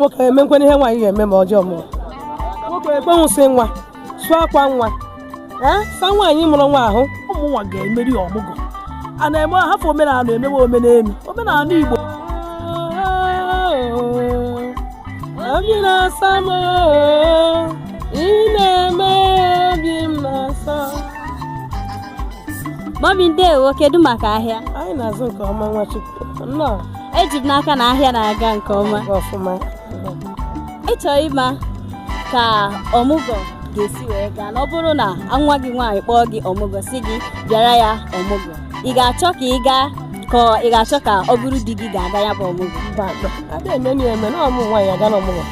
nwoke emenkwana ihe nwaanyị ga-eme ma ọjọọ mụrụ nwoke ekwenwụsị nwa sụọ akwa nwa sa nwaanyị mụrụ nwa ahụ ụmụ nwa ga-emeri ọmụgwọ a na-eme hafụ omenala emewe omenelu omenala Igbo obi na-asa m ị na-eme obi m na-asa. Mami ndewo, kedu maka ahịa? Anyị na-azụ nke ọma Nwachukwu. Nnọọ. Eji m n'aka na ahịa na-aga nke ọma. Ọfụma. Ịchọ ịma ka ọmụgwọ ga-esi wee gaa na ọ bụrụ na nwa gị nwaanyị kpọọ gị ọmụgwọ si gị bịara ya ọmụgwọ, ị ga-achọ ka ị gaa ka ị ga-achọ ka ọ bụrụ di gị ga-aga ya bụ ọmụgwọ? Ada eme eme na ọmụ nwaanyị aga n'ọmụgwọ.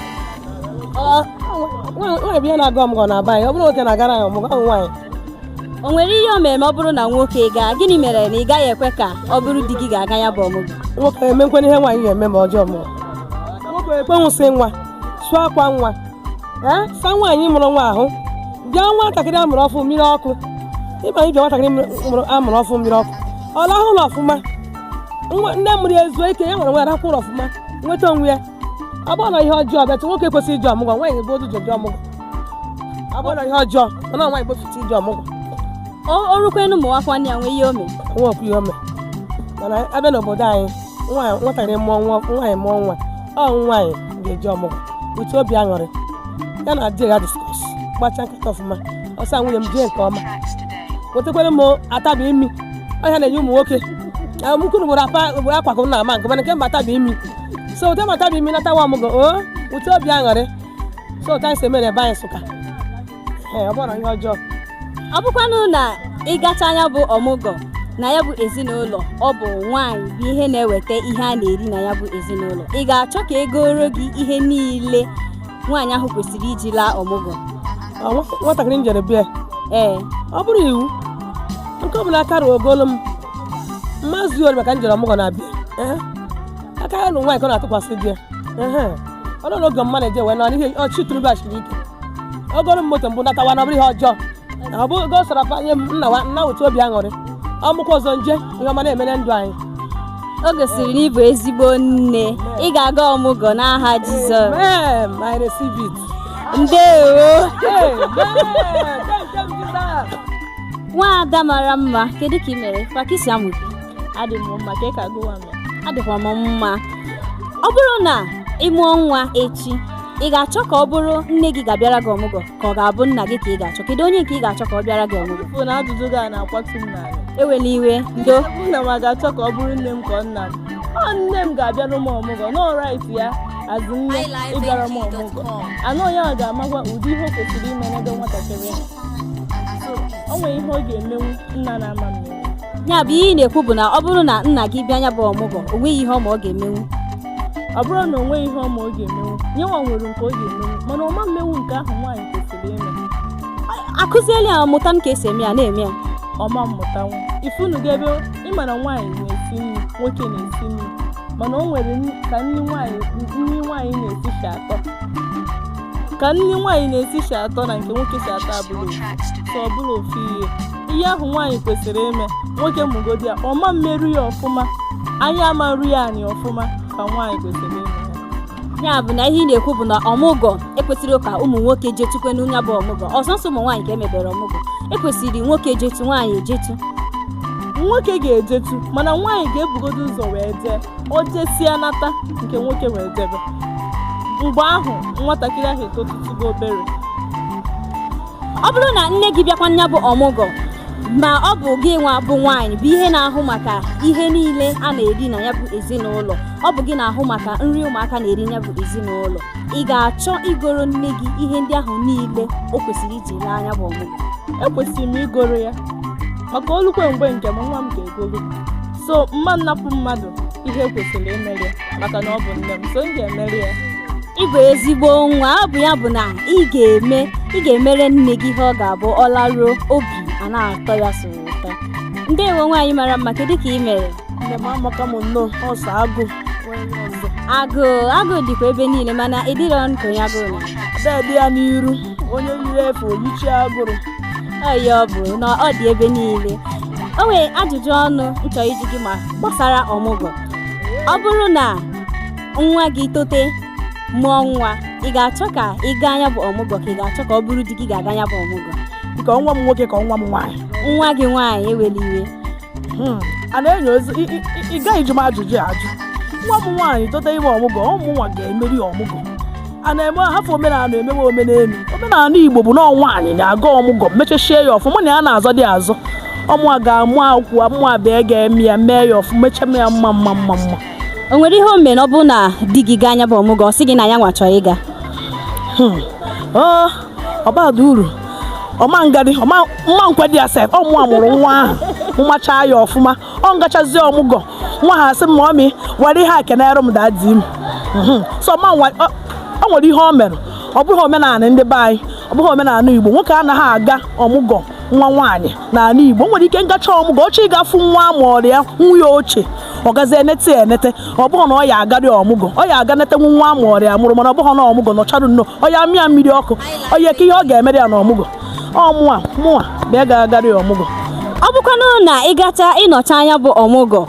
Nwaanyị bịa na-aga ọmụgwọ na-aba anyị, ọ bụrụ nwoke na-agara ya ọmụgwọ ọmụ nwaanyị. O nwere ihe o mere ma ọ bụrụ na nwoke gaa, gịnị mere na ị gaghị ekwe ka ọ bụrụ di gị ga-aga ya bụ ọmụgwọ? Nwoke emenkwana ihe nwaanyị ga-eme ma ọjọọ mụrụ. Nwoke ekwenwụsị nwa sụọ akwa nwa sa nwaanyị mụrụ nwa ahụ bịa nwatakịrị amụrụ ọfụ mmiri ọkụ ịba ịbịa nwatakịrị amụrụ ọfụ mmiri ọkụ ọ lahụ ụlọ ọfụma nne mụrụ ezuo ike ya nwere nwa arahụ ụlọ ọfụma nweta onwe ya. Ọ bụrụ na ihe ọjọọ bịa nwoke ekwesịghị iji ọmụgwọ, nwaanyị bụ odu ji ọmụgwọ. Ọ bụrụ na ihe ọjọọ mana nwaanyị gbefụta iji ọmụgwọ. O rukwenu ụmụ nwanne ya nwee ihe o mere. Nwekwu ihe o mere mana ebe n'obodo anyị nwatakịrị mụọ nwaanyị mụọ nwa nwaanyị ga-eji ọmụgwọ uche obi aṅụrị ya na di ya diskọs gbacha nkata ọfụma ọsọ nwunye m jee nke ọma wetekwere m atabi imi ọhịa na-enye ụmụ nwoke mkwuru gburu akwakọ na ama nke mana nke mba atabi imi so ụte matabi imi natawa ọmụgwọ uche obi aṅụrị so ụta anyị si eme na ebe anyị Nsụka ọ bụrụ na ihe ọjọọ. Ọ bụkwanụ na ịgacha anya bụ ọmụgwọ na ya bụ ezinụlọ, ọ bụ nwaanyị bụ ihe na-eweta ihe a na-eri na ya bụ ezinụlọ, ị ga-achọ ka egoro gị ihe niile nwaanyị ahụ kwesịrị iji laa ọmụgwọ? Nwatakịrị m jere bịa ọ bụrụ iwu nke ọbụla aka ruo ogolo m mmazi ori maka njere ọmụgwọ na-abịa aka ya na nwaanyị ka ọ na-atụkwasị di ya ọ nọ n'oge mma na-eje wee nọ n'ihe ọchị tụrụ ashiri ike ogoro m moto mbụ natawa na ọ bụrụ ihe ọjọọ ọ bụ ego sọrọ anye nna uche obi aṅụrị ọmụkwa ọzọ nje ihe ọma na-eme na ndụ anyị. O gosiri na ị bụ ezigbo nne, ị ga-aga ọmụgwọ n'aha Jizọs. I receive it. Ndewo. Nwaada mara mma, kedu ka ị mere? Kwa ka isi amụ? Adị m mma ka ị ka gụwa m. Adịkwa m mma. Ọ bụrụ na ị mụọ nwa echi, ị ga-achọ ka ọ bụrụ nne gị ga-abịara gị ọmụgwọ ka ọ ga-abụ nna gị ka ị ga-achọ? Kedu onye nke ị ga-achọ ka ọ bịara gị ọmụgwọ? Ifụ na ajụjụ gị na-akwatu m n'ala. Ewela iwe, ndo. Nna m ga-achọ ka ọ bụrụ nne m ka ọ nna m. Nne m ga-abịara m ọmụgwọ n'ọrait ya azụ nne ịbịara m ọmụgwọ. Anụ onye ahụ ga-amakwa ụdị ihe o kwesịrị ime n'ebe nwatakịrị. O nwere ihe ọ ga-emenwu nna na-ama mmenwu. Ya bụ ihe ị na-ekwu bụ na ọ bụrụ na nna gị bịa ya bụ ọmụgwọ, o nweghị ihe ọma ọ ga-emenwu. Ọ bụrụ na o nweghị ihe ọma ọ ga-emenwu, nyewa nwere nke ọ ga-emenwu mana ọma mmenwu nke ahụ nwaanyị kwesịrị ime. Akụziela ya mmụta m ka esi eme ya na-eme ya. Ọma mmụtanwu ifunu gị ebe ịma na nwaanyị na-esi nri nwoke na-esi nri mana o nwere ka nri nwaanyị na-esi shi atọ ka nri nwaanyị na-esi shi atọ na nke nwoke si atọ abụrụ so ọ bụrụ ofu ihe ahụ nwaanyị kwesịrị ime nwoke mụgodi ya ọma mmerụ ya ọfụma anya ama nri ya anyị ọfụma ka nwaanyị kwesịrị ime ya bụ na ihe ị na-ekwu bụ na ọmụgwọ ekwesịrị ka ụmụ nwoke jetukwenụ ya bụ ọmụgwọ ọsọsọ ụmụ nwaanyị ka emebere ọmụgwọ ekwesịrị nwoke jetu nwaanyị ejetu. Nwoke ga-ejetu mana nwaanyị ga-ebugodo ụzọ wee jee o jesia nata nke nwoke wee debe mgbe ahụ nwatakịrị ahụ etotutugo obere. Ọ bụrụ na nne gị bịakwa ya bụ ọmụgwọ ma ọ bụ gị nwa bụ nwaanyị bụ ihe na-ahụ maka ihe niile a na-eri na ya bụ ezinụlọ, ọ bụ gị na-ahụ maka nri ụmụaka na-eri ya bụ ezinụlọ, ị ga-achọ igoro nne gị ihe ndị ahụ niile o kwesịrị iji lee anya bụ ọmụgwọ? Ekwesịrị m igoro ya maka olukwe mgbe nke m nwa m ga-egolu so mma nnapụ mmadụ ihe ekwesịrị imeri ya maka na ọ bụ nne m so m ga-emeri ya. Ị bụ ezigbo nwa, ọ bụ ya bụ na ị ga-emere nne gị ihe ọ ga-abụ ọ laruo obi a na-atọ ya so ụtọ. Ndewo nwaanyị mara mma, kedu ka ị mere? Nne m amaka m nnọọ ọsọ agụụ dịkwa ebe niile mana ị dịrọ nke onye agụụ na dị ya n'iru onye yiri efe oyichi agụrụ ọya ọ bụ na ọ dị ebe niile. O nwere ajụjụ ọnụ nchọ iji gị ma gbasara ọmụgwọ. Ọ bụrụ na nwa gị tote mụọ nwa ị ga-achọ ka ị gaa anya bụ ọmụgwọ ka ị ga-achọ ka ọ bụrụ di gị ga-aga anya bụ ọmụgwọ? Ka nwa m nwoke ka nwa m nwaanyị. Nwa gị nwaanyị ewela iwe. A na-enyo ozi ị gaghị jụ m ajụjụ ajụ. Nwa m nwaanyị tota ime ọmụgwọ ụmụ nwa ga-emeri ọmụgwọ. A na-eme hafụ omenala emewe omenelu. Omenala Igbo bụ na nwaanyị na-aga ọmụgwọ mechachie ya ọfụma na ya na-azọ dị azọ. Ọmụ a ga-amụ akwụkwọ amụ abịa ga-eme ya mee ya ọfụma mechaa ya mma. O nwere ihe o mere na ọ bụ na di gị gaa anya bụ ọmụgwọ ọ sị gị na ya nwa chọrọ ịga? Ọ bara uru. Ọma ngadi mma nkwe dị asef ọ mụ amụrụ nwa ahụ mmacha ya ọfụma ọ ngachazie ọmụgwọ nwa ha sị m ọmị were ihe a kenere m daa di m. So ọ nwere ihe o mere ọ bụghị omenala ndị be anyị ọ bụghị omenala Igbo nwoke anaghị aga ọmụgwọ nwa nwaanyị n'ala Igbo nwere ike ngacha ọmụgwọ ọchị ịgafu nwa amụrụ ya nwa ya ochie ọ gazi enete ọ bụghị na ọ ya agadi ọmụgwọ ọ ya aga netenwu nwa amụrụ ya mụrụ mana ọ bụghị na ọmụgwọ nọcharụ nnọọ ọ ya mịa mmiri ọkụ ọ ya ka ihe ọ ga-emere ya n'ọmụgwọ mụnwa bịa ga-agari ọmụgwọ. Ọ bụkwanụ na ịgacha ịnọcha anya bụ ọmụgwọ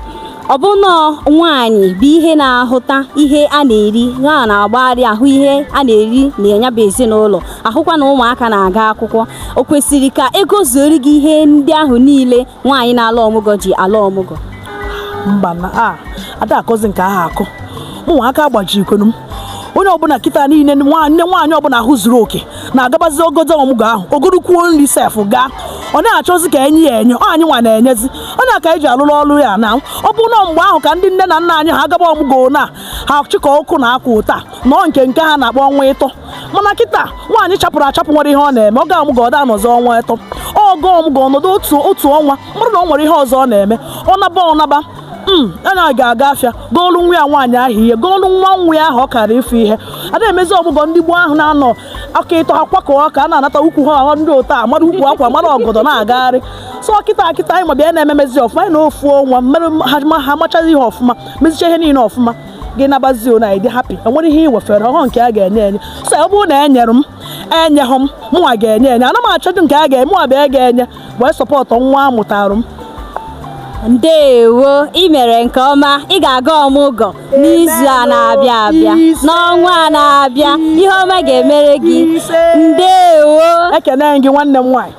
ọ bụ nọọ nwaanyị bụ ihe na-ahụta ihe a na-eri ya na-agbagharị ahụ ihe a na-eri na-enye bụ ezinụlọ ahụkwa na ụmụaka na-aga akwụkwọ o kwesịrị ka ego zuoro gị ihe ndị ahụ niile nwaanyị na-ala ọmụgwọ ji ala ọmụgwọ? Mba na ada akụzi nke ahụ akụ ụmụaka agbajiri ikonu m onye ọbụla kịta niile nwaanyị ọbụla ahụ zuru oke na-agabazi ogodo ọmụgwọ ahụ ogodukwuo nri sef gaa ọ na-achọzi ka enye ya enye anyị nwa na-enyezi onye aka eji alụrụ ọrụ ya na ọ bụ na mgbe ahụ ka ndị nne na nna anyị ha agaba ọmụgwọ na ha chịkọ ọkụ na akwa ụta nọọ nke ha na-akpọ ọnwa ịtọ mana kịta nwaanyị chapụrụ achapụ nwere ihe ọ na-eme ọ ga ọmụgwọ ọ da anọzi ọnwa ịtọ ọgọ ọmụgwọ ọnọdụ otu ọnwa mmadụ na ọ nwere ihe ọzọ ọ na-eme ọ naba a ga-aga afịa goolu nwa ya nwaanyị ahụ ihe goolu nwa nwa ya ahụ ọ kara ịfụ ihe a na-emezi ọmụgwọ ndị gboo ahụ na-anọ aka ịtọ ha kwakọ ka a na-anata ukwu ha ndị ụta amara ukwu akwa mara ọgọdọ na-agagharị so kịta anyị ma bịa na-ememezi ọfụma anyị na ofu ọnwa mere ha machazi ihe ọfụma mezicha ihe niile ọfụma gị nabazi na ịdị hapi enwere ihe iwefere ọhụụ nke a ga-enye so ọ bụrụ na enyeghị m mụnwa ga-enye ana m achọdụ nke a ga-eme mụnwa bịa ga-enye wee sọpọtụ nwa amụtarụ m. Ndewo ị mere nke ọma ị ga-aga ọmụgwọ n'izu a na-abịa n'ọnwa a na-abịa ihe ọma ga-emere gị. Ndewo ekene gị nwanne m nwaanyị.